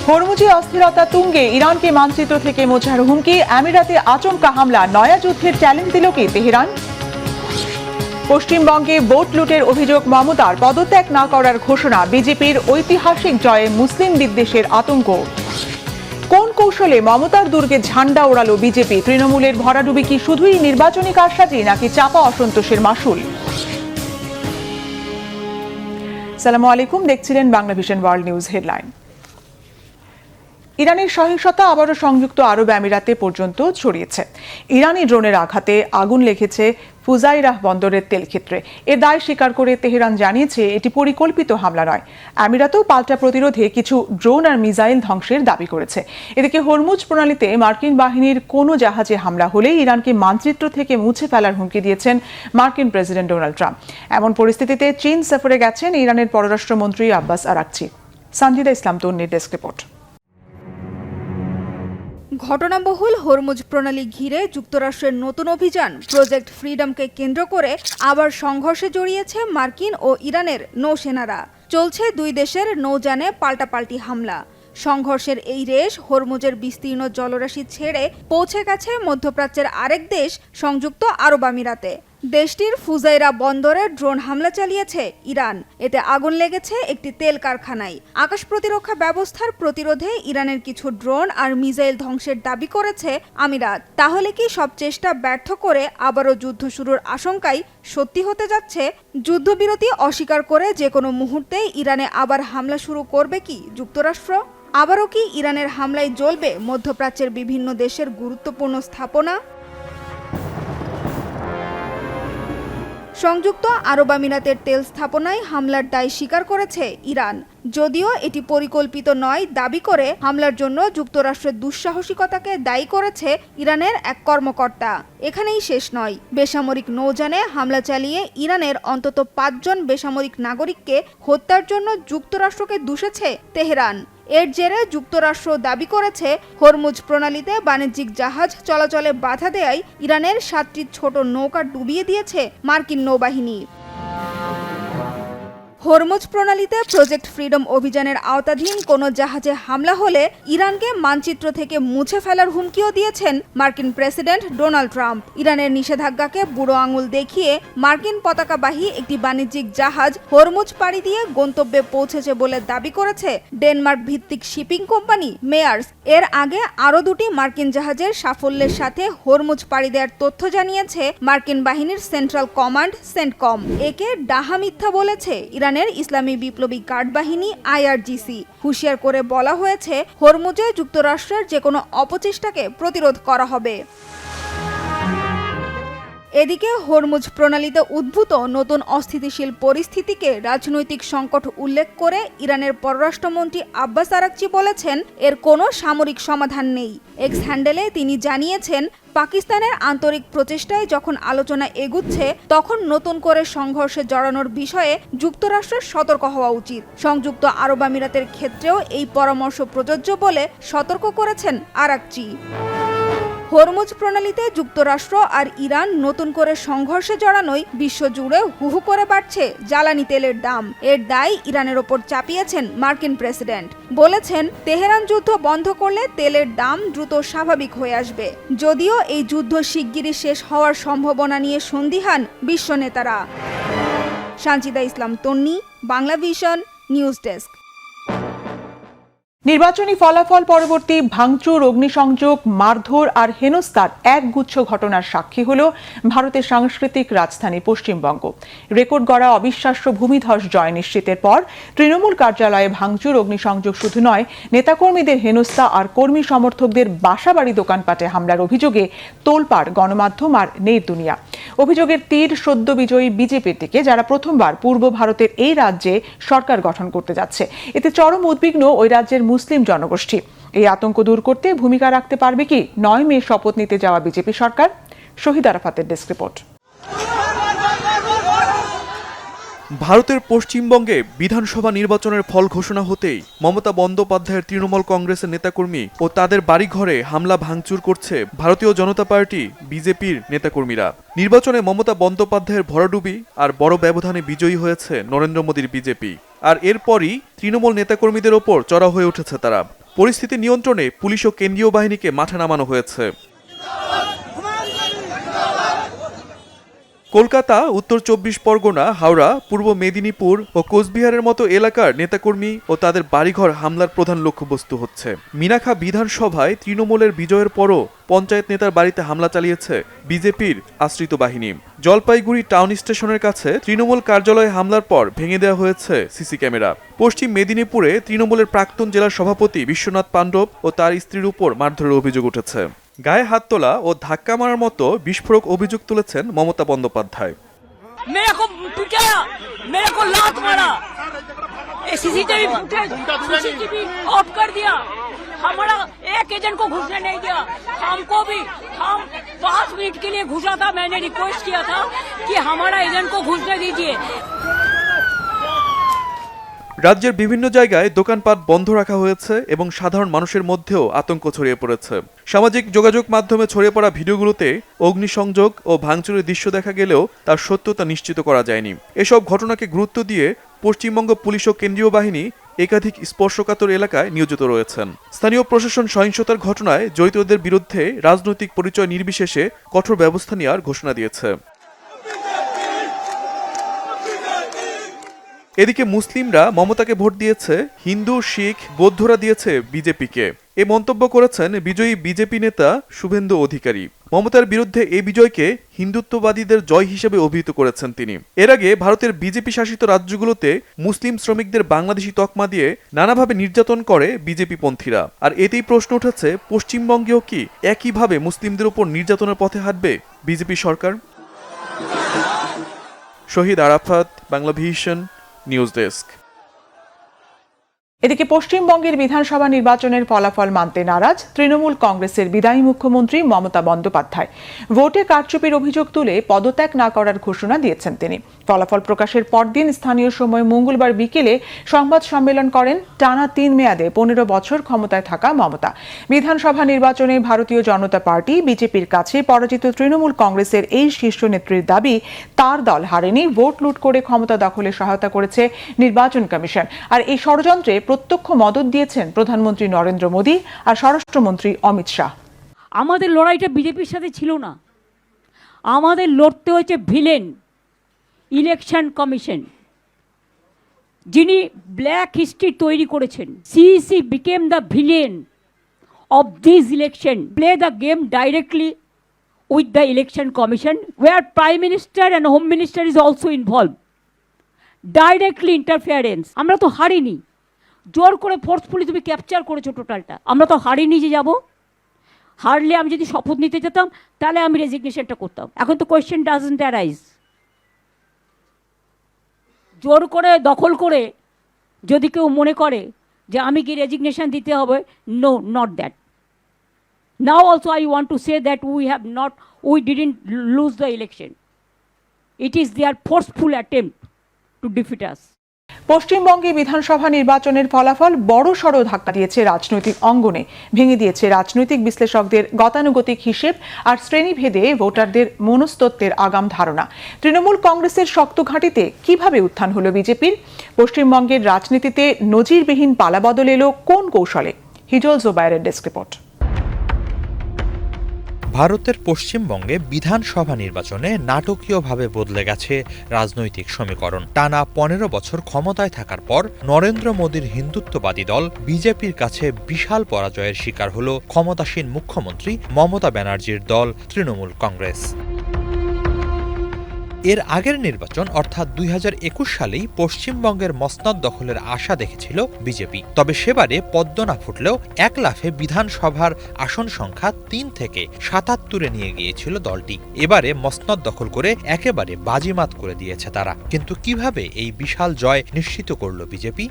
হরমুজে অস্থিরতা তুঙ্গে, ইরানকে মানচিত্র থেকে মোছার হুমকি, আমিরাতে আচমকা হামলা, নয়া যুদ্ধের চ্যালেঞ্জ দিল কি তেহরান? পশ্চিমবঙ্গে ভোট লুটের অভিযোগ মমতার, পদত্যাগ না করার ঘোষণা, বিজেপির ঐতিহাসিক জয়ে মুসলিম বিদ্বেষের আতঙ্ক। কোন কৌশলে মমতার দুর্গে ঝান্ডা ওড়ালো বিজেপি? তৃণমূলের ভরাডুবি কি শুধুই নির্বাচনী কারসাজি নাকি চাপা অসন্তোষের মাসুল? আসসালামু আলাইকুম, দেখছিলেন Bangla vision world news headline. ইরানের সহিংসতা আবারও সংযুক্ত আরব আমিরাতে পর্যন্ত ছড়িয়েছে। ইরানি ড্রোনের আঘাতে আগুন লেগেছে ফুজাইরাহ বন্দরের তেল ক্ষেত্রে। এর দায় স্বীকার করে তেহরান জানিয়েছে এটি পরিকল্পিত হামলা নয়। আমিরাতেও পাল্টা প্রতিরোধে কিছু ড্রোন আর মিসাইল ধ্বংসের দাবি করেছে। এদিকে হরমুজ প্রণালীতে মার্কিন বাহিনীর কোনো জাহাজে হামলা হলেই ইরানকে মানচিত্র থেকে মুছে ফেলার হুমকি দিয়েছেন মার্কিন প্রেসিডেন্ট ডোনাল্ড ট্রাম্প। এমন পরিস্থিতিতে চীন সফরে গেছেন ইরানের পররাষ্ট্রমন্ত্রী আব্বাস আরাকচি। সঞ্জিদা ইসলাম তন্নির ডেস্ক রিপোর্ট। ঘটনাবহুল হরমুজ প্রণালী ঘিরে যুক্তরাষ্ট্রের নতুন অভিযান প্রজেক্ট ফ্রিডমকে কেন্দ্র করে আবার সংঘর্ষে জড়িয়েছে মার্কিন ও ইরানের নৌসেনারা। চলছে দুই দেশের নৌযানে পাল্টাপাল্টি হামলা। সংঘর্ষের এই রেশ হরমুজের বিস্তীর্ণ জলরাশি ছেড়ে পৌঁছে গেছে মধ্যপ্রাচ্যের আরেক দেশ সংযুক্ত আরব আমিরাতে। দেশটির ফুজাইরা বন্দরে ড্রোন হামলা চালিয়েছে ইরান। এতে আগুন লেগেছে একটি তেল কারখানায়। আকাশ প্রতিরক্ষা ব্যবস্থার প্রতিরোধে ইরানের কিছু ড্রোন আর মিসাইল ধ্বংসের দাবি করেছে আমিরাত। তাহলে কি সব চেষ্টা ব্যর্থ করে আবারও যুদ্ধ শুরুর আশঙ্কাই সত্যি হতে যাচ্ছে? যুদ্ধবিরতি অস্বীকার করে যে কোনো মুহূর্তেই ইরানে আবার হামলা শুরু করবে কি যুক্তরাষ্ট্র? আবারও কি ইরানের হামলায় জ্বলবে মধ্যপ্রাচ্যের বিভিন্ন দেশের গুরুত্বপূর্ণ স্থাপনা? সংযুক্ত আরব আমিরাতের তেল স্থাপনায় হামলার দায় স্বীকার করেছে ইরান। যদিও এটি পরিকল্পিত নয় দাবি করে হামলার জন্য যুক্তরাষ্ট্রের দুঃসাহসিকতাকে দায়ী করেছে ইরানের এক কর্মকর্তা। এখানেই শেষ নয়, বেসামরিক নৌযানে হামলা চালিয়ে ইরানের অন্তত 5 জন বেসামরিক নাগরিককে হত্যার জন্য যুক্তরাষ্ট্রকে দোষেছে তেহরান। এর জেরে যুক্তরাষ্ট্র দাবি করেছে হরমুজ প্রণালীতে বাণিজ্যিক জাহাজ চলাচলে বাধা দেয়ায় ইরানের 7টি ছোট নৌকা ডুবিয়ে দিয়েছে মার্কিন নৌবাহিনী। হরমুজ প্রণালীতে প্রজেক্ট ফ্রিডম অভিযানের আওতাধীন কোনো জাহাজে হামলা হলে ইরানকে মানচিত্র থেকে মুছে ফেলার হুমকিও দিয়েছেন মার্কিন প্রেসিডেন্ট ডোনাল্ড ট্রাম্প। ইরানের নিষেধাজ্ঞাকে বুড়ো আঙুল দেখিয়ে মার্কিন পতাকাবাহী একটি বাণিজ্যিক জাহাজ হরমুজ পাড়ি দিয়ে গন্তব্যে পৌঁছেছে বলে দাবি করেছে ডেনমার্ক ভিত্তিক শিপিং কোম্পানি মেয়ার্স। এর আগে আরও দুটি মার্কিন জাহাজের সাফল্যের সাথে হরমুজ পাড়ি দেওয়ার তথ্য জানিয়েছে মার্কিন বাহিনীর সেন্ট্রাল কমান্ড সেন্টকম। একে ডাহা মিথ্যা বলেছে ইরানের ইসলামী বিপ্লবী গার্ড বাহিনী IRGC। হুঁশিয়ার করে বলা হয়েছে হরমুজে যুক্তরাষ্ট্রের যে কোনো অপচেষ্টাকে প্রতিরোধ করা হবে। এদিকে হরমুজ প্রণালীতে উদ্ভূত নতুন অস্থিতিশীল পরিস্থিতিকে রাজনৈতিক সংকট উল্লেখ করে ইরানের পররাষ্ট্রমন্ত্রী আব্বাস আরাকচি বলেছেন এর কোনো সামরিক সমাধান নেই। এক্স হ্যান্ডেলে তিনি জানিয়েছেন পাকিস্তানের আন্তরিক প্রচেষ্টায় যখন আলোচনা এগুচ্ছে তখন নতুন করে সংঘর্ষে জড়ানোর বিষয়ে যুক্তরাষ্ট্রের সতর্ক হওয়া উচিত। সংযুক্ত আরব আমিরাতের ক্ষেত্রেও এই পরামর্শ প্রযোজ্য বলে সতর্ক করেছেন আরাকচি। হরমুজ প্রণালীতে যুক্তরাষ্ট্র আর ইরান নতুন করে সংঘর্ষে জড়ানোয় বিশ্বজুড়ে হুহু করে বাড়ছে জ্বালানি তেলের দাম। এর দায় ইরানের ওপর চাপিয়েছেন মার্কিন প্রেসিডেন্ট। বলেছেন তেহরান যুদ্ধ বন্ধ করলে তেলের দাম দ্রুত স্বাভাবিক হয়ে আসবে। যদিও এই যুদ্ধ শিগগিরই শেষ হওয়ার সম্ভাবনা নিয়ে সন্দিহান বিশ্ব নেতারা। সঞ্জিদা ইসলাম তন্নি, বাংলা ভিশন নিউজ ডেস্ক। নির্বাচনী ফলাফল পরবর্তী ভাঙচুর, অগ্নিসংযোগ, মারধর আর হেনস্থার একগুচ্ছ ঘটনার সাক্ষী হল ভারতের সাংস্কৃতিক রাজধানী পশ্চিমবঙ্গ। রেকর্ড গড়া অবিশ্বাস্য ভূমিধস জয় নিশ্চিতের পর তৃণমূল কার্যালয়ে ভাঙচুর, অগ্নিসংযোগ শুধু নয়, নেতাকর্মীদের হেনস্থা আর কর্মী সমর্থকদের বাসাবাড়ি দোকানপাটে হামলার অভিযোগে তোলপাড় গণমাধ্যম আর নেট দুনিয়া। অভিযোগের তীর সদ্য বিজয়ী বিজেপির দিকে, যারা প্রথমবার পূর্ব ভারতের এই রাজ্যে সরকার গঠন করতে যাচ্ছে। এতে চরম উদ্বিগ্ন ওই রাজ্যের মুসলিম জনগোষ্ঠী। এই আতঙ্ক দূর করতে ভূমিকা রাখতে পারবে কি 9 মে শপথ নিতে যাওয়া বিজেপি সরকার? শহীদ আরাফাতের ডেস্ক রিপোর্ট। ভারতের পশ্চিমবঙ্গে বিধানসভা নির্বাচনের ফল ঘোষণা হতেই মমতা বন্দ্যোপাধ্যায়ের তৃণমূল কংগ্রেসের নেতাকর্মী ও তাদের বাড়িঘরে হামলা ভাঙচুর করছে ভারতীয় জনতা পার্টি বিজেপির নেতাকর্মীরা। নির্বাচনে মমতা বন্দ্যোপাধ্যায়ের ভরাডুবি আর বড় ব্যবধানে বিজয়ী হয়েছে নরেন্দ্র মোদীর বিজেপি। আর এরপরই তৃণমূল নেতাকর্মীদের ওপর চড়া হয়ে উঠেছে তারা। পরিস্থিতি নিয়ন্ত্রণে পুলিশ ও কেন্দ্রীয় বাহিনীকে মাঠে নামানো হয়েছে। কলকাতা, উত্তর 24 পরগনা, হাওড়া, পূর্ব মেদিনীপুর ও কোচবিহারের মতো এলাকার নেতাকর্মী ও তাদের বাড়িঘর হামলার প্রধান লক্ষ্যবস্তু হচ্ছে। মিনাখা বিধানসভায় তৃণমূলের বিজয়ের পরও পঞ্চায়েত নেতার বাড়িতে হামলা চালিয়েছে বিজেপির আশ্রিত বাহিনী। জলপাইগুড়ি টাউন স্টেশনের কাছে তৃণমূল কার্যালয়ে হামলার পর ভেঙে দেওয়া হয়েছে সিসি ক্যামেরা। পশ্চিম মেদিনীপুরে তৃণমূলের প্রাক্তন জেলা সভাপতি বিশ্বনাথ পাণ্ডব ও তার স্ত্রীর উপর মারধরের অভিযোগ উঠেছে। গায়ে হাত তোলা ও ধাক্কা মারার মতো বিস্ফোরক অভিযোগ তুলেছেন মমতা বন্দ্যোপাধ্যায়। मेरे को पिटाया, मेरे को लात मारा, सीसीटीवी सीसीटीवी ऑफ कर दिया, हमारा एक एजेंट को घुसने नहीं दिया। हमको भी हम 5 मिनट के लिए घुसा था, मैंने रिक्वेस्ट किया था कि हमारा एजेंट को घुसने दीजिए। রাজ্যের বিভিন্ন জায়গায় দোকানপাট বন্ধ রাখা হয়েছে এবং সাধারণ মানুষের মধ্যেও আতঙ্ক ছড়িয়ে পড়েছে। সামাজিক যোগাযোগ মাধ্যমে ছড়িয়ে পড়া ভিডিওগুলোতে অগ্নিসংযোগ ও ভাঙচুরের দৃশ্য দেখা গেলেও তার সত্যতা নিশ্চিত করা যায়নি। এসব ঘটনাকে গুরুত্ব দিয়ে পশ্চিমবঙ্গ পুলিশ ও কেন্দ্রীয় বাহিনী একাধিক স্পর্শকাতর এলাকায় নিয়োজিত রয়েছেন। স্থানীয় প্রশাসন সহিংসতার ঘটনায় জড়িতদের বিরুদ্ধে রাজনৈতিক পরিচয় নির্বিশেষে কঠোর ব্যবস্থা নেওয়ার ঘোষণা দিয়েছে। এদিকে মুসলিমরা মমতাকে ভোট দিয়েছে, হিন্দু, শিখ, বৌদ্ধরা দিয়েছে বিজেপিকে। এ মন্তব্য করেছেন বিজয়ী বিজেপি নেতা শুভেন্দু অধিকারী। মমতার বিরুদ্ধে এই বিজয়কে হিন্দুত্ববাদীদের জয় হিসেবে অভিহিত করেছেন তিনি। এর আগে ভারতের বিজেপি শাসিত রাজ্যগুলোতে মুসলিম শ্রমিকদের বাংলাদেশি তকমা দিয়ে নানাভাবে নির্যাতন করে বিজেপি পন্থীরা। আর এতেই প্রশ্ন উঠেছে, পশ্চিমবঙ্গেও কি একইভাবে মুসলিমদের উপর নির্যাতনের পথে হাঁটবে বিজেপি সরকার? Shahid Arafat, Bangla vision, news desk. এদিকে পশ্চিমবঙ্গের বিধানসভা নির্বাচনের ফলাফল মানতে নারাজ তৃণমূল কংগ্রেসের বিদায়ী মুখ্যমন্ত্রী মমতা বন্দ্যোপাধ্যায়। ভোটে কারচুপির অভিযোগ তুলে পদত্যাগ না করার ঘোষণা দিয়েছেন তিনি। ফলাফল প্রকাশের পরদিন স্থানীয় সময় মঙ্গলবার বিকেলে সংবাদ সম্মেলন করেন টানা 3 মেয়াদে 15 বছর ক্ষমতায় থাকা মমতা। বিধানসভা নির্বাচনে ভারতীয় জনতা পার্টি বিজেপির কাছে পরাজিত তৃণমূল কংগ্রেসের এই শীর্ষ নেত্রীর দাবি, তার দল হারেনি, ভোট লুট করে ক্ষমতা দখলে সহায়তা করেছে নির্বাচন কমিশন। আর এই ষড়যন্ত্রে প্রত্যক্ষ মদত দিয়েছেন প্রধানমন্ত্রী নরেন্দ্র মোদী আর স্বরাষ্ট্রমন্ত্রী অমিত শাহ। আমাদের লড়াইটা বিজেপির সাথে ছিল না, আমাদের লড়তে হয়েছে ভিলেন ইলেকশন কমিশন, যিনি ব্ল্যাক হিস্ট্রি তৈরি করেছেন। CEC became the villain of this election, play the game directly with the election commission, where prime minister and home minister is also involve. Directly interference. আমরা তো হারিনি, জোর করে forcefully তুমি capture করেছো টোটালটা। আমরা তো হারিনি যে যাব, হারলে আমি যদি শপথ নিতে যেতাম তাহলে আমি রেজিগনেশনটা করতাম। এখন তো কোয়েশ্চেন ডাজন্ট অ্যারাইজ। জোর করে দখল করে যদি কেউ মনে করে যে আমি কি রেজিগনেশন দিতে হবে, no, not that. Now also I want to say that we didn't lose the election. It is there forceful attempt to defeat us. পশ্চিমবঙ্গে বিধানসভা নির্বাচনের ফলাফল বড়সড় ধাক্কা দিয়েছে রাজনৈতিক অঙ্গনে, ভেঙে দিয়েছে রাজনৈতিক বিশ্লেষকদের গতানুগতিক হিসেব আর শ্রেণীভেদে ভোটারদের মনস্তত্ত্বের আগাম ধারণা। তৃণমূল কংগ্রেসের শক্ত ঘাঁটিতে কিভাবে উত্থান হলো বিজেপির? পশ্চিমবঙ্গের রাজনীতিতে নজিরবিহীন পালাবদল এলো কোন কৌশলে? হিজল জোবায়েরের ডেস্ক রিপোর্ট। ভারতের পশ্চিমবঙ্গে বিধানসভা নির্বাচনে নাটকীয়ভাবে বদলে গেছে রাজনৈতিক সমীকরণ। টানা 15 বছর ক্ষমতায় থাকার পর নরেন্দ্র মোদীর হিন্দুত্ববাদী দল বিজেপির কাছে বিশাল পরাজয়ের শিকার হল ক্ষমতাসীন মুখ্যমন্ত্রী মমতা ব্যানার্জির দল তৃণমূল কংগ্রেস। এর আগের নির্বাচন অর্থাৎ 2021 সালেই পশ্চিমবঙ্গের মসনদ দখলের আশা দেখেছিল বিজেপি। তবে সেবারে পদ্ম না ফুটলেও এক লাফে বিধানসভার আসন সংখ্যা 3 থেকে 77-এ নিয়ে গিয়েছিল দলটি। এবারে মসনদ দখল করে একেবারে বাজিমাত করে দিয়েছে তারা। কিন্তু কিভাবে এই বিশাল জয় নিশ্চিত করল বিজেপি?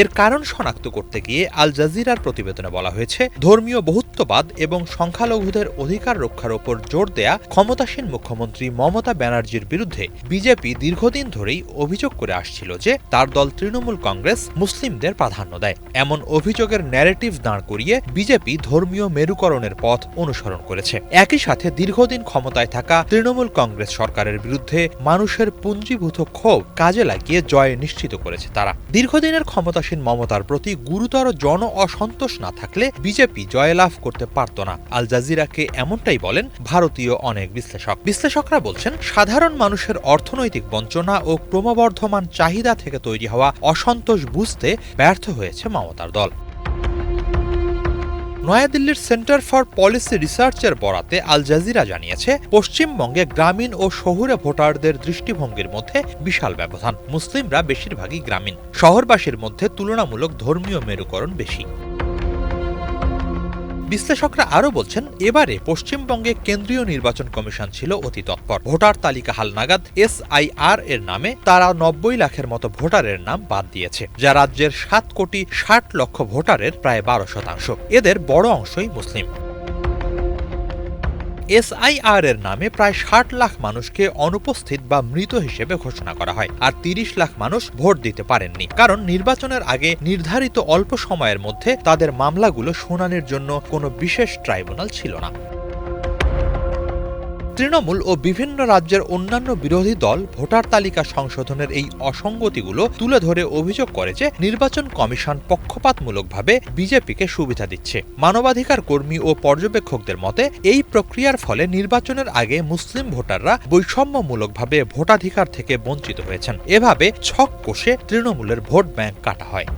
এর কারণ শনাক্ত করতে গিয়ে আল জাজিরার প্রতিবেদনে বলা হয়েছে, ধর্মীয় বহুত্ববাদ এবং সংখ্যালঘুদের অধিকার রক্ষার ওপর জোর দেয়া ক্ষমতাসীন মুখ্যমন্ত্রী মমতা ব্যানার্জির বিরুদ্ধে বিজেপি দীর্ঘদিন ধরেই অভিযোগ করে আসছিল যে তার দল তৃণমূল কংগ্রেস মুসলিমদের প্রাধান্য দেয়। এমন অভিযোগের ন্যারেটিভ দাঁড় করিয়ে বিজেপি ধর্মীয় মেরুকরণের পথ অনুসরণ করেছে। একই সাথে দীর্ঘদিন ক্ষমতায় থাকা তৃণমূল কংগ্রেস সরকারের বিরুদ্ধে মানুষের পুঞ্জীভূত ক্ষোভ কাজে লাগিয়ে জয় নিশ্চিত করেছে তারা। দীর্ঘদিনের ক্ষমতা ক্ষমতাসীন মমতার প্রতি গুরুতর জন অসন্তোষ না থাকলে বিজেপি জয়লাভ করতে পারত না। আল জাজিরাকে এমনটাই বলেন ভারতীয় অনেক বিশ্লেষক। বিশ্লেষকরা বলছেন, সাধারণ মানুষের অর্থনৈতিক বঞ্চনা ও ক্রমবর্ধমান চাহিদা থেকে তৈরি হওয়া অসন্তোষ বুঝতে ব্যর্থ হয়েছে মমতার দল। নয়াদিল্লির সেন্টার ফর পলিসি রিসার্চের বরাতে আল জাজিরা জানিয়েছে, পশ্চিমবঙ্গে গ্রামীণ ও শহুরে ভোটারদের দৃষ্টিভঙ্গির মধ্যে বিশাল ব্যবধান। মুসলিমরা বেশিরভাগই গ্রামীণ, শহরবাসীর মধ্যে তুলনামূলক ধর্মীয় মেরুকরণ বেশি। বিশ্লেষকরা আরও বলছেন, এবারে পশ্চিমবঙ্গে কেন্দ্রীয় নির্বাচন কমিশন ছিল অতি তৎপর। ভোটার তালিকা হালনাগাদ SIR এর নামে তারা 90 লাখের মতো ভোটারের নাম বাদ দিয়েছে, যা রাজ্যের 7,60,00,000 ভোটারের প্রায় 12%। এদের বড় অংশই মুসলিম। SIR এর নামে প্রায় 60 লাখ মানুষকে অনুপস্থিত বা মৃত হিসেবে ঘোষণা করা হয়, আর 30 লাখ মানুষ ভোট দিতে পারেননি, কারণ নির্বাচনের আগে নির্ধারিত অল্প সময়ের মধ্যে তাদের মামলাগুলো শুনানির জন্য কোনো বিশেষ ট্রাইব্যুনাল ছিল না। তৃণমূল ও বিভিন্ন রাজ্যের অন্যান্য বিরোধী দল ভোটার তালিকা সংশোধনের এই অসঙ্গতিগুলো তুলে ধরে অভিযোগ করে যে নির্বাচন কমিশন পক্ষপাতমূলকভাবে বিজেপিকে সুবিধা দিচ্ছে। মানবাধিকার কর্মী ও পর্যবেক্ষকদের মতে, এই প্রক্রিয়ার ফলে নির্বাচনের আগে মুসলিম ভোটাররা বৈষম্যমূলকভাবে ভোটাধিকার থেকে বঞ্চিত হয়েছেন। এভাবে ছক কষে তৃণমূলের ভোট ব্যাংক কাটা হয়।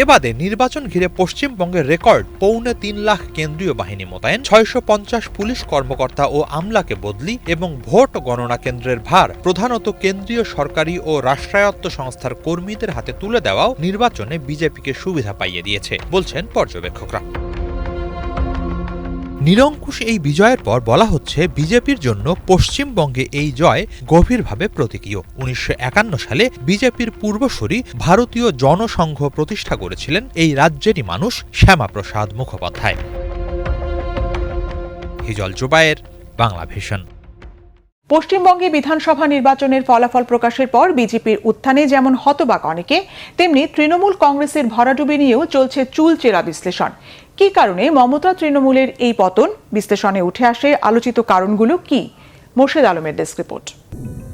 এবারে নির্বাচন ঘিরে পশ্চিমবঙ্গের রেকর্ড 3.25 লাখ কেন্দ্রীয় বাহিনী মোতায়েন, 650 পুলিশ কর্মকর্তা ও আমলাকে বদলি এবং ভোট গণনা কেন্দ্রের ভার প্রধানত কেন্দ্রীয় সরকারি ও রাষ্ট্রায়ত্ত সংস্থার কর্মীদের হাতে তুলে দেওয়াও নির্বাচনে বিজেপিকে সুবিধা পাইয়ে দিয়েছে বলছেন পর্যবেক্ষকরা। নিরঙ্কুশ এই বিজয়ের পর বলা হচ্ছে, বিজেপির জন্য পশ্চিমবঙ্গে এই জয় গভীরভাবে প্রতীকীয়। 1951 সালে বিজেপির পূর্বসূরি ভারতীয় জনসংঘ প্রতিষ্ঠা করেছিলেন এই রাজ্যেরই মানুষ শ্যামাপ্রসাদ মুখোপাধ্যায়। হিজল জুবায়ের, বাংলা ভিশন। পশ্চিমবঙ্গে বিধানসভা নির্বাচনের ফলাফল প্রকাশের পর বিজেপির উত্থানে যেমন হতবাক অনেকে, তেমনি তৃণমূল কংগ্রেসের ভরাডুবি নিয়েও চলছে চুলচেরা বিশ্লেষণ। কী কারণে মমতা তৃণমূলের এই পতন? বিশ্লেষণে উঠে আসে আলোচিত কারণগুলো কি? মোর্শেদ আলমের ডেস্ক রিপোর্ট।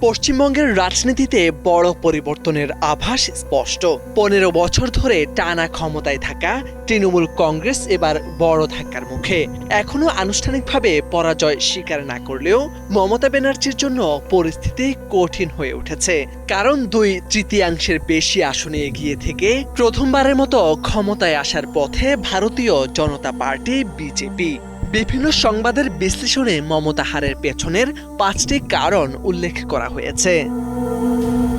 পশ্চিমবঙ্গের রাজনীতিতে বড় পরিবর্তনের আভাস স্পষ্ট। 15 বছর ধরে টানা ক্ষমতায় থাকা তৃণমূল কংগ্রেস এবার বড় ধাক্কার মুখে। এখনো আনুষ্ঠানিকভাবে পরাজয় স্বীকার না করলেও মমতা ব্যানার্জির জন্য পরিস্থিতি কঠিন হয়ে উঠেছে, কারণ 2/3 বেশি আসনে এগিয়ে থেকে প্রথমবারের মতো ক্ষমতায় আসার পথে ভারতীয় জনতা পার্টি বিজেপি। বিভিন্ন সংবাদের বিশ্লেষণে মমতা হারের পেছনের 5টি কারণ উল্লেখ করা হয়েছে।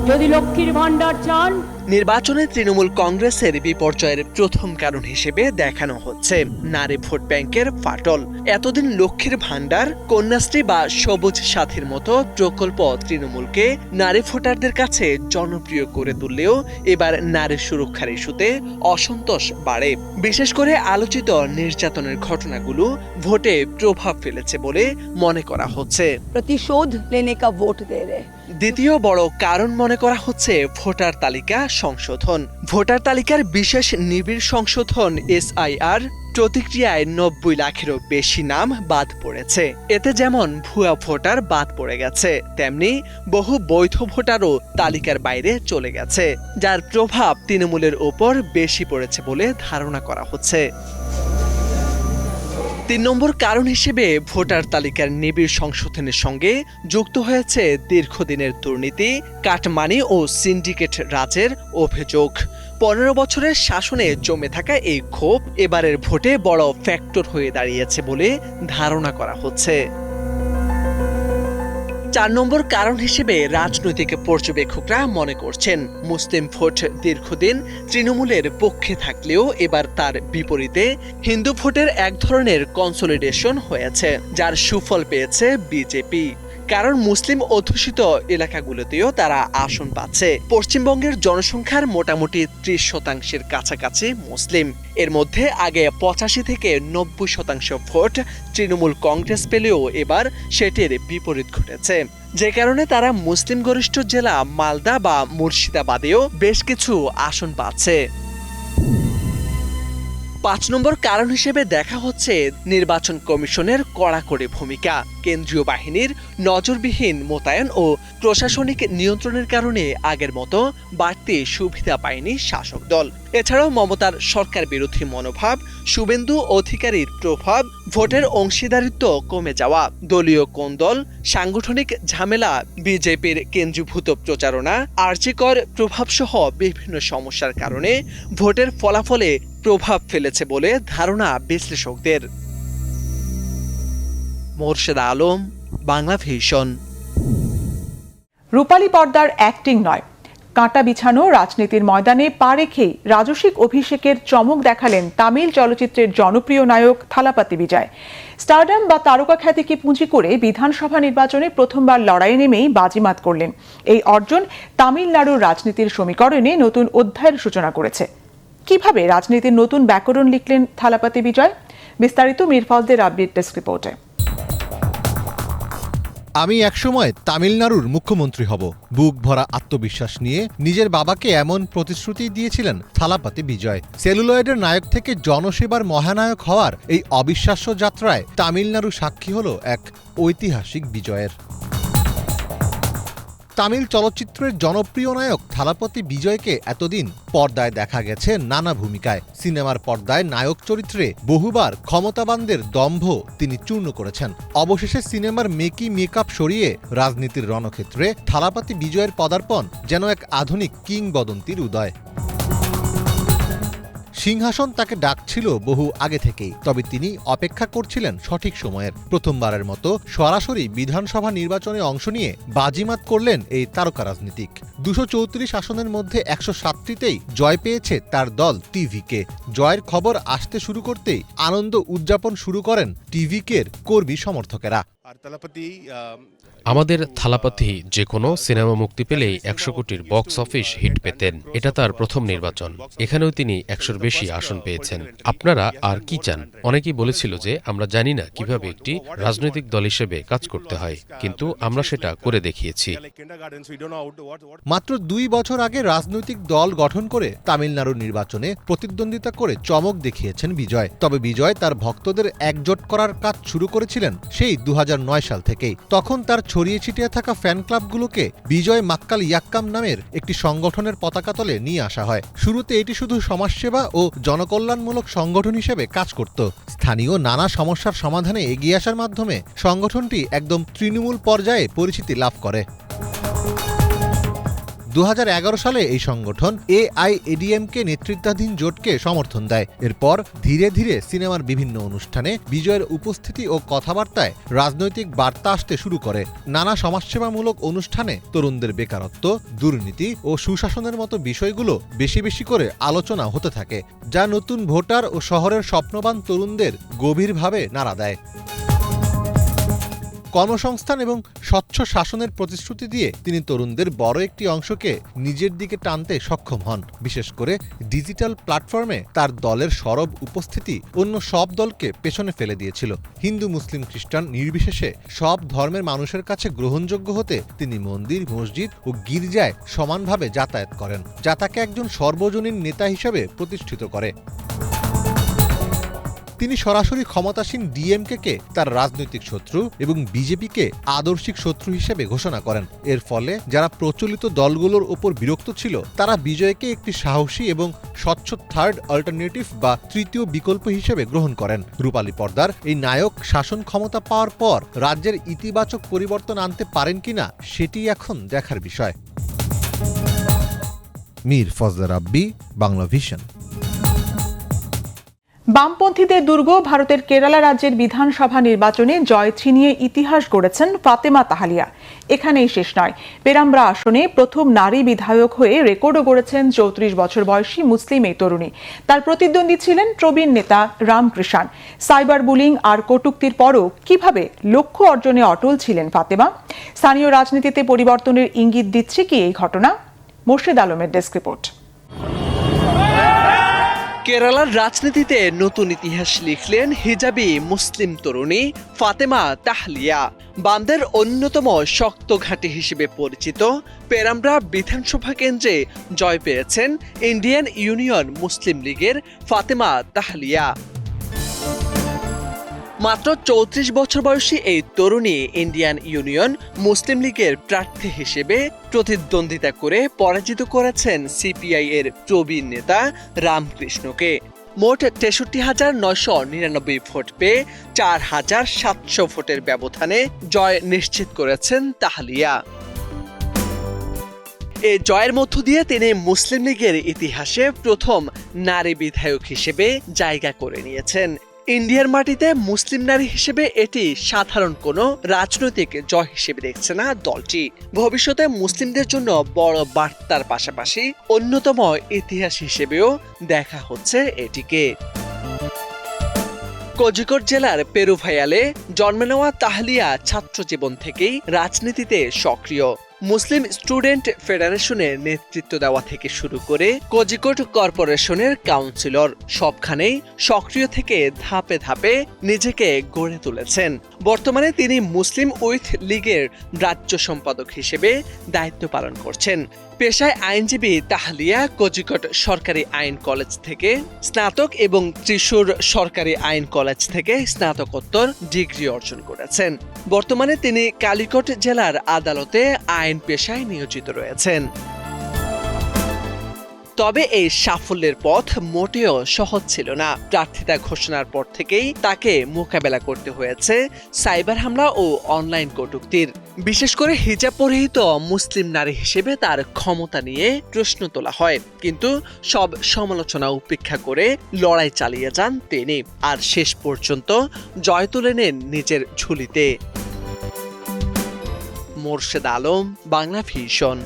যদি লক্ষ্মীর ভান্ডার চান, নির্বাচনে তৃণমূল কংগ্রেসের বিপর্যয়ের প্রথম কারণ হিসেবে দেখানো হচ্ছে নারী ভোট ব্যাংকের ফাটল। এতদিন লক্ষ্মীর ভান্ডার, কন্যাশ্রী বা সবুজ সাথীর মতো প্রকল্প তৃণমূলকে নারী ভোটারদের কাছে জনপ্রিয় করে তুললেও এবার নারী সুরক্ষার ইস্যুতে অসন্তোষ বাড়ে। বিশেষ করে আলোচিত নির্যাতনের ঘটনাগুলো ভোটে প্রভাব ফেলেছে বলে মনে করা হচ্ছে। प्रतिशोध लेने का वोट दे रहे। দ্বিতীয় বড় কারণ মনে করা হচ্ছে ভোটার তালিকা সংশোধন। ভোটার তালিকার বিশেষ নিবিড় সংশোধন SIR প্রতিক্রিয়ায় 90 লাখেরও বেশি নাম বাদ পড়েছে। এতে যেমন ভুয়া ভোটার বাদ পড়ে গেছে, তেমনি বহু বৈধ ভোটারও তালিকার বাইরে চলে গেছে, যার প্রভাব তৃণমূলের ওপর বেশি পড়েছে বলে ধারণা করা হচ্ছে। 3 নম্বর কারণ হিসেবে ভোটার তালিকার নিবিড় সংশোধনের সঙ্গে যুক্ত হয়েছে দীর্ঘদিনের দুর্নীতি, কাটমানি ও সিন্ডিকেট রাজের অভিযোগ। 15 বছরের শাসনে জমে থাকা এই ক্ষোভ এবারের ভোটে বড় ফ্যাক্টর হয়ে দাঁড়িয়েছে বলে ধারণা করা হচ্ছে। 4 নম্বর কারণ হিসেবে রাজনৈতিক পর্যবেক্ষকরা মনে করছেন, মুসলিম ভোট দীর্ঘদিন তৃণমূলের পক্ষে থাকলেও এবার তার বিপরীতে হিন্দু ভোটের এক ধরনের কনসলিডেশন হয়েছে, যার সুফল পেয়েছে বিজেপি। কারণ মুসলিম অধ্যুষিত এলাকাগুলোতেও তারা আসন পাচ্ছে। পশ্চিমবঙ্গের জনসংখ্যার মোটামুটি 30% কাছাকাছি মুসলিম। এর মধ্যে আগে 85 থেকে 90% ভোট তৃণমূল কংগ্রেস পেলেও এবার সেটির বিপরীত ঘটেছে, যে কারণে তারা মুসলিম গরিষ্ঠ জেলা মালদা বা মুর্শিদাবাদেও বেশ কিছু আসন পাচ্ছে। 5 নম্বর কারণ হিসেবে দেখা হচ্ছে নির্বাচন কমিশনের কড়াকড়ি ভূমিকা। কেন্দ্রীয় বাহিনীর নজরবিহীন মোতায়েন ও প্রশাসনিক নিয়ন্ত্রণের কারণে আগের মতো বাড়তি সুবিধা পায়নি শাসক দল। এছাড়াও মমতার সরকার বিরোধী মনোভাব, শুভেন্দু অধিকারীর প্রভাব, ভোটের অংশীদারিত্ব কমে যাওয়া, দলীয় কোন্দল, সাংগঠনিক ঝামেলা, বিজেপির কেন্দ্রীভূত প্রচারণা, আর্যিকর প্রভাবসহ বিভিন্ন সমস্যার কারণে ভোটের ফলাফলে প্রভাব ফেলেছে বলে ধারণা বিশ্লেষকদের। মোর্শেদ আলম, বাংলা ভিশন। রূপালী পর্দার অ্যাক্টিং নয়, কাঁটা বিছানো রাজনীতির ময়দানে পা রেখেই রাজসিক অভিষেকের চমক দেখালেন তামিল চলচ্চিত্রের জনপ্রিয় নায়ক থালাপাতি বিজয়। স্টারডাম বা তারকা খ্যাতিকে পুঁজি করে বিধানসভা নির্বাচনে প্রথমবার লড়াইয়ে নেমেই বাজিমাত করলেন। এই অর্জন তামিলনাড়ুর রাজনীতির সমীকরণে নতুন অধ্যায়ের সূচনা করেছে। কিভাবে রাজনীতির নতুন ব্যাকরণ লিখলেন থালাপাতি বিজয়? বিস্তারিত মিরফাউজদের আপডেট ডেস্ক রিপোর্টে। আমি একসময় তামিলনাড়ুর মুখ্যমন্ত্রী হব, বুক ভরা আত্মবিশ্বাস নিয়ে নিজের বাবাকে এমন প্রতিশ্রুতি দিয়েছিলেন থালাপাতি বিজয়। সেলুলয়েডের নায়ক থেকে জনসেবার মহানায়ক হওয়ার এই অবিশ্বাস্য যাত্রায় তামিলনাড়ু সাক্ষী হল এক ঐতিহাসিক বিজয়ের। তামিল চলচ্চিত্রের জনপ্রিয় নায়ক থালাপতি বিজয়কে এতদিন পর্দায় দেখা গেছে নানা ভূমিকায়। সিনেমার পর্দায় নায়ক চরিত্রে বহুবার ক্ষমতাবানদের দম্ভ তিনি চূর্ণ করেছেন। অবশেষে সিনেমার মেকআপ সরিয়ে রাজনীতির রণক্ষেত্রে থালাপতি বিজয়ের পদার্পণ যেন এক আধুনিক কিংবদন্তির উদয়। সিংহাসন তাকে ডাকছিল বহু আগে থেকেই, তবে তিনি অপেক্ষা করছিলেন সঠিক সময়ের। প্রথমবারের মতো সরাসরি বিধানসভা নির্বাচনে অংশ নিয়ে বাজিমাত করলেন এই তারকা রাজনীতিক। 234 আসনের মধ্যে 107টিতেই জয় পেয়েছে তার দল টিভিকে। জয়ের খবর আসতে শুরু করতেই আনন্দ উদযাপন শুরু করেন টিভিকের কর্মী সমর্থকেরা। আমাদের থালাপাতি যে কোনো সিনেমা মুক্তি পেলেই 100 কোটির বক্স অফিস হিট পেতেন। এটা তার প্রথম নির্বাচন, এখানেও তিনি 100-র বেশি আসন পেয়েছেন। আপনারা আর কি চান? অনেকেই বলেছিল যে আমরা জানি না কিভাবে একটি রাজনৈতিক দল হিসেবে কাজ করতে হয়, কিন্তু আমরা সেটা করে দেখিয়েছি। মাত্র 2 বছর আগে রাজনৈতিক দল গঠন করে তামিলনাড়ুর নির্বাচনে প্রতিদ্বন্দ্বিতা করে চমক দেখিয়েছেন বিজয়। তবে বিজয় তার ভক্তদের একজোট করার কাজ শুরু করেছিলেন সেই 2009 সাল থেকেই। তখন তার ছড়িয়ে ছিটিয়ে থাকা ফ্যান ক্লাবগুলোকে বিজয় মাক্কাল ইয়াক্কাম নামের একটি সংগঠনের পতাকা তলে নিয়ে আসা হয়। শুরুতে এটি শুধু সমাজসেবা ও জনকল্যাণমূলক সংগঠন হিসেবে কাজ করত। স্থানীয় নানা সমস্যার সমাধানে এগিয়ে আসার মাধ্যমে সংগঠনটি একদম তৃণমূল পর্যায়ে পরিচিতি লাভ করে। 2011 সালে এই সংগঠন AIADMকে নেতৃত্বাধীন জোটকে সমর্থন দেয়। এরপর ধীরে ধীরে সিনেমার বিভিন্ন অনুষ্ঠানে বিজয়ের উপস্থিতি ও কথাবার্তায় রাজনৈতিক বার্তা আসতে শুরু করে। নানা সমাজসেবামূলক অনুষ্ঠানে তরুণদের বেকারত্ব, দুর্নীতি ও সুশাসনের মতো বিষয়গুলো বেশি বেশি করে আলোচনা হতে থাকে, যা নতুন ভোটার ও শহরের স্বপ্নবান তরুণদের গভীরভাবে নাড়া দেয়। কর্মসংস্থান এবং স্বচ্ছ শাসনের প্রতিশ্রুতি দিয়ে তিনি তরুণদের বড় একটি অংশকে নিজের দিকে টানতে সক্ষম হন। বিশেষ করে ডিজিটাল প্ল্যাটফর্মে তার দলের সরব উপস্থিতি অন্য সব দলকে পেছনে ফেলে দিয়েছিল। হিন্দু, মুসলিম, খ্রিস্টান নির্বিশেষে সব ধর্মের মানুষের কাছে গ্রহণযোগ্য হতে তিনি মন্দির, মসজিদ ও গির্জায় সমানভাবে যাতায়াত করেন, যা তাকে একজন সর্বজনীন নেতা হিসেবে প্রতিষ্ঠিত করে। তিনি সরাসরি ক্ষমতাসীন ডিএমকে তার রাজনৈতিক শত্রু এবং বিজেপিকে আদর্শিক শত্রু হিসেবে ঘোষণা করেন। এর ফলে যারা প্রচলিত দলগুলোর ওপর বিরক্ত ছিল, তারা বিজয়কে একটি সাহসী এবং স্বচ্ছ থার্ড অল্টারনেটিভ বা তৃতীয় বিকল্প হিসেবে গ্রহণ করেন। রূপালী পর্দার এই নায়ক শাসন ক্ষমতা পাওয়ার পর রাজ্যের ইতিবাচক পরিবর্তন আনতে পারেন কিনা সেটি এখন দেখার বিষয়। মীর ফজলে রাব্বি, বাংলা ভিশন। বামপন্থীদের দুর্গ ভারতের কেরালা রাজ্যের বিধানসভা নির্বাচনে জয় ছিনিয়ে ইতিহাস গড়েছেন ফাতেমা তাহালিয়া। এখানেই শেষ নয়, পেরাম্ব্রা আসনে প্রথম নারী বিধায়ক হয়ে রেকর্ডও গড়েছেন 34 বছর বয়সী মুসলিম এই তরুণী। তার প্রতিদ্বন্দ্বী ছিলেন প্রবীণ নেতা রামকৃষ্ণ। সাইবার বুলিং আর কটূক্তির পরও কিভাবে লক্ষ্য অর্জনে অটল ছিলেন ফাতেমা? স্থানীয় রাজনীতিতে পরিবর্তনের ইঙ্গিত দিচ্ছে কি এই ঘটনা? মোর্শেদ আলমের ডেস্ক রিপোর্ট। কেরালার রাজনীতিতে নতুন ইতিহাস লিখলেন হিজাবি মুসলিম তরুণী ফাতেমা তাহলিয়া। বামদের অন্যতম শক্ত ঘাঁটি হিসেবে পরিচিত পেরাম্ব্রা বিধানসভা কেন্দ্রে জয় পেয়েছেন ইন্ডিয়ান ইউনিয়ন মুসলিম লীগের ফাতেমা তাহলিয়া। মাত্র ৩৪ বছর বয়সী এই তরুণী ইন্ডিয়ান ইউনিয়ন মুসলিম লীগের প্রার্থী হিসেবে প্রতিদ্বন্দ্বিতা করে পরাজিত করেছেন সিপিআই এর প্রবীণ নেতা রামকৃষ্ণকে। মোট ৬৩,৯৯৯ ভোট পেয়ে ৪,৭০০ ভোটের ব্যবধানে জয় নিশ্চিত করেছেন তাহলিয়া। এই জয়ের মধ্য দিয়ে তিনি মুসলিম লীগের ইতিহাসে প্রথম নারী বিধায়ক হিসেবে জায়গা করে নিয়েছেন। ইন্ডিয়ার মাটিতে মুসলিম নারী হিসেবে এটি সাধারণ কোনো রাজনৈতিক জয় হিসেবে দেখছে না দলটি। ভবিষ্যতে মুসলিমদের জন্য বড় বার্তার পাশাপাশি অন্যতম ইতিহাস হিসেবেও দেখা হচ্ছে এটিকে। কোজিকোড জেলার পেরুভায়ালে জন্ম নেওয়া তাহলিয়া ছাত্র জীবন থেকেই রাজনীতিতে সক্রিয়। মুসলিম স্টুডেন্ট ফেডারেশনের নেতৃত্ব দেওয়া থেকে শুরু করে কোজিকোড কর্পোরেশনের কাউন্সিলর, সবখানেই সক্রিয় থেকে ধাপে ধাপে নিজেকে গড়ে তুলেছেন। বর্তমানে তিনি মুসলিম উইথ লীগের রাজ্য সম্পাদক হিসেবে দায়িত্ব পালন করছেন। পেশায় আইনজীবী তাহলিয়া কোজিকোড সরকারি আইন কলেজ থেকে স্নাতক এবং ত্রিশূর সরকারি আইন কলেজ থেকে স্নাতকোত্তর ডিগ্রি অর্জন করেছেন। বর্তমানে তিনি কালিকট জেলার আদালতে আইন পেশায় নিয়োজিত রয়েছেন। তবে এই সাফল্যের পথ মোটেও সহজ ছিল না। প্রার্থিতা ঘোষণার পর থেকেই তাকে মোকাবেলা করতে হয়েছে সাইবার হামলা ও অনলাইন কটূক্তির। বিশেষ করে হিজাব পরিহিত মুসলিম নারী হিসেবে তার ক্ষমতা নিয়ে প্রশ্ন তোলা হয়, কিন্তু সব সমালোচনা উপেক্ষা করে লড়াই চালিয়ে যান তিনি, আর শেষ পর্যন্ত জয় তুলে নেন নিজের ঝুলিতে। মোর্শেদ আলম, বাংলা ভিশন।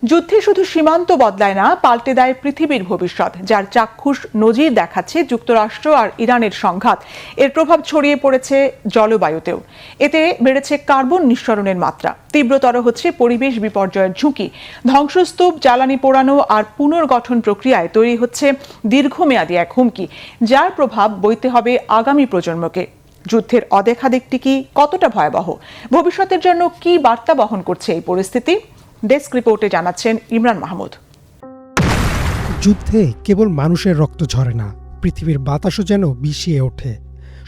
যুদ্ধে শুধু সীমান্ত বদলায় না, পাল্টে দেয় পৃথিবীর ভবিষ্যৎ, যার চাক্ষুষ নজির দেখাচ্ছে যুক্তরাষ্ট্র আর ইরানের সংঘাত। এর প্রভাব ছড়িয়ে পড়েছে জলবায়ুতেও। এতে বেড়েছে কার্বন নিঃসরণের মাত্রা, তীব্রতর হচ্ছে পরিবেশ বিপর্যয়ের ঝুঁকি। ধ্বংসস্তূপ, জ্বালানি পোড়ানো আর পুনর্গঠন প্রক্রিয়ায় তৈরি হচ্ছে দীর্ঘমেয়াদী এক হুমকি, যার প্রভাব বইতে হবে আগামী প্রজন্মকে। যুদ্ধের অদেখা দিকটি কি, কতটা ভয়াবহ, ভবিষ্যতের জন্য কি বার্তা বহন করছে এই পরিস্থিতি? ডেস্ক রিপোর্টে জানাচ্ছেন ইমরান মাহমুদ। যুদ্ধে কেবল মানুষের রক্ত ঝরে না, পৃথিবীর বাতাসও যেন বিষিয়ে ওঠে।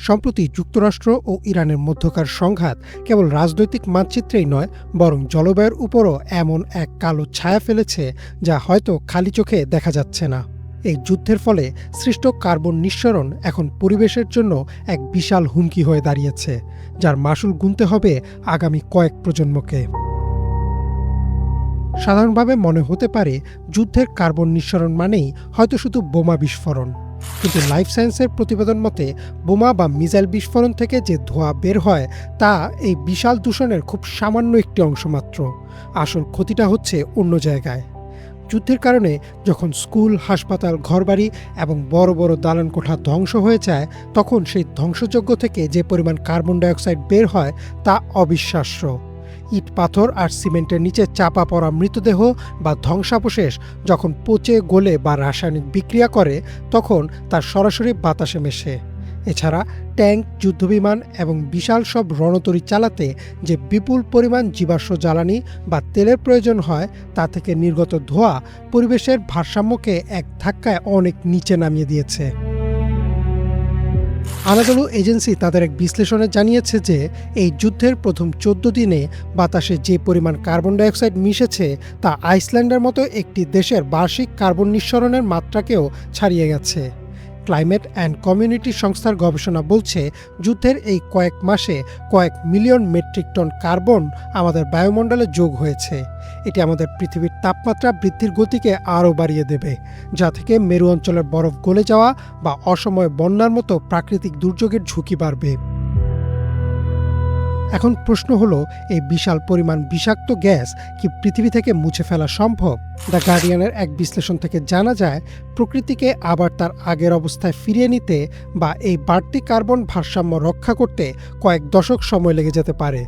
সম্প্রতি যুক্তরাষ্ট্র ও ইরানের মধ্যকার সংঘাত কেবল রাজনৈতিক মানচিত্রেই নয়, বরং জলবায়ুর উপরও এমন এক কালো ছায়া ফেলেছে যা হয়তো খালি চোখে দেখা যাচ্ছে না। এই যুদ্ধের ফলে সৃষ্ট কার্বন নিঃসরণ এখন পরিবেশের জন্য এক বিশাল হুমকি হয়ে দাঁড়িয়েছে, যার মাসুল গুনতে হবে আগামী কয়েক প্রজন্মকে। সাধারণভাবে মনে হতে পারে যুদ্ধের কার্বন নিঃসরণ মানেই হয়তো শুধু বোমা বিস্ফোরণ, কিন্তু লাইফ সায়েন্সের প্রতিবেদন মতে বোমা বা মিসাইল বিস্ফোরণ থেকে যে ধোঁয়া বের হয় তা এই বিশাল দূষণের খুব সামান্য একটি অংশ মাত্র। আসল ক্ষতিটা হচ্ছে অন্য জায়গায়। যুদ্ধের কারণে যখন স্কুল, হাসপাতাল, ঘরবাড়ি এবং বড় বড় দালান কোঠা ধ্বংস হয়ে যায়, তখন সেই ধ্বংসযজ্ঞ থেকে যে পরিমাণ কার্বন ডাইঅক্সাইড বের হয় তা অবিশ্বাস্য। ইট, পাথর আর সিমেন্টের নিচে চাপা পড়া মৃতদেহ বা ধ্বংসাবশেষ যখন পচে, গলে বা রাসায়নিক বিক্রিয়া করে, তখন তার সরাসরি বাতাসে মেশে। এছাড়া ট্যাঙ্ক, যুদ্ধবিমান এবং বিশাল সব রণতরী চালাতে যে বিপুল পরিমাণ জীবাশ্ম জ্বালানি বা তেলের প্রয়োজন হয়, তা থেকে নির্গত ধোঁয়া পরিবেশের ভারসাম্যকে এক ধাক্কায় অনেক নিচে নামিয়ে দিয়েছে। আনাদোলু এজেন্সি তাদের এক বিশ্লেষণে জানিয়েছে যে এই যুদ্ধের প্রথম 14 দিনে বাতাসে যে পরিমাণ কার্বন ডাইঅক্সাইড মিশেছে তা আইসল্যান্ডের মতো একটি দেশের বার্ষিক কার্বন নিঃসরণের মাত্রাকেও ছাড়িয়ে গেছে। ক্লাইমেট অ্যান্ড কমিউনিটি সংস্থার গবেষণা বলছে, যুদ্ধের এই কয়েক মাসে কয়েক মিলিয়ন মেট্রিক টন কার্বন আমাদের বায়ুমণ্ডলে যোগ হয়েছে। এটি আমাদের পৃথিবীর তাপমাত্রা বৃদ্ধির গতিকে আরও বাড়িয়ে দেবে, যা থেকে মেরু অঞ্চলের বরফ গলে যাওয়া বা অসময়ে বন্যার মতো প্রাকৃতিক দুর্যোগের ঝুঁকি বাড়বে। এখন প্রশ্ন হলো, এই বিশাল পরিমাণ বিষাক্ত গ্যাস কি পৃথিবী থেকে মুছে ফেলা সম্ভব? দ্য গার্ডিয়ানের এক বিশ্লেষণ থেকে জানা যায়, প্রকৃতিকে আবার তার আগের অবস্থায় ফিরিয়ে নিতে বা এই বাড়তি কার্বন ভারসাম্য রক্ষা করতে কয়েক দশক সময় লেগে যেতে পারে।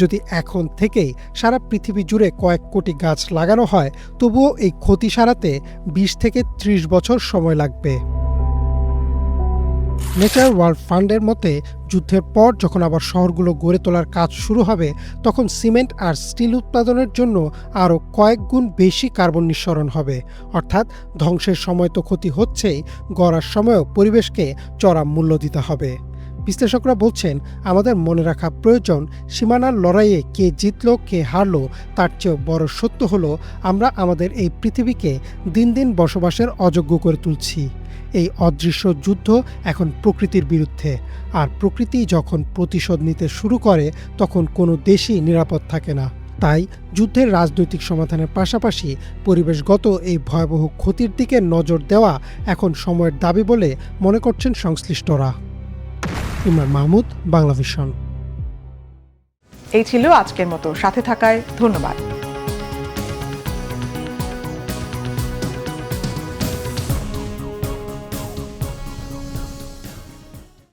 যদি এখন থেকেই সারা পৃথিবী জুড়ে কয়েক কোটি গাছ লাগানো হয়, তবুও এই ক্ষতি সারাতে 20 থেকে 30 বছর সময় লাগবে। নেচার ওয়ার্ল্ড ফান্ডের মতে যুদ্ধের পর যখন আবার শহরগুলো গড়ে তোলার কাজ শুরু হবে তখন সিমেন্ট আর স্টিল উৎপাদনের জন্য আরও কয়েক গুণ বেশি কার্বন নিঃসরণ হবে। অর্থাৎ ধ্বংসের সময় তো ক্ষতি হচ্ছেই, গড়ার সময়ও পরিবেশকে চড়া মূল্য দিতে হবে। বিশ্লেষকরা বলছেন আমাদের মনে রাখা প্রয়োজন সীমানার লড়াইয়ে কে জিতল কে হারল তার চেয়েও বড় সত্য হলো আমরা আমাদের এই পৃথিবীকে দিন দিন বসবাসের অযোগ্য করে তুলছি। এই অদৃশ্য যুদ্ধ এখন প্রকৃতির বিরুদ্ধে, আর প্রকৃতি যখন প্রতিশোধ নিতে শুরু করে তখন কোনো দেশই নিরাপদ থাকে না। তাই যুদ্ধের রাজনৈতিক সমাধানের পাশাপাশি পরিবেশগত এই ভয়াবহ ক্ষতির দিকে নজর দেওয়া এখন সময়ের দাবি বলে মনে করছেন সংশ্লিষ্টরা। ইমরান মাহমুদ, বাংলা ভিশন। এই ছিল আজকের মতো, সাথে থাকায় ধন্যবাদ।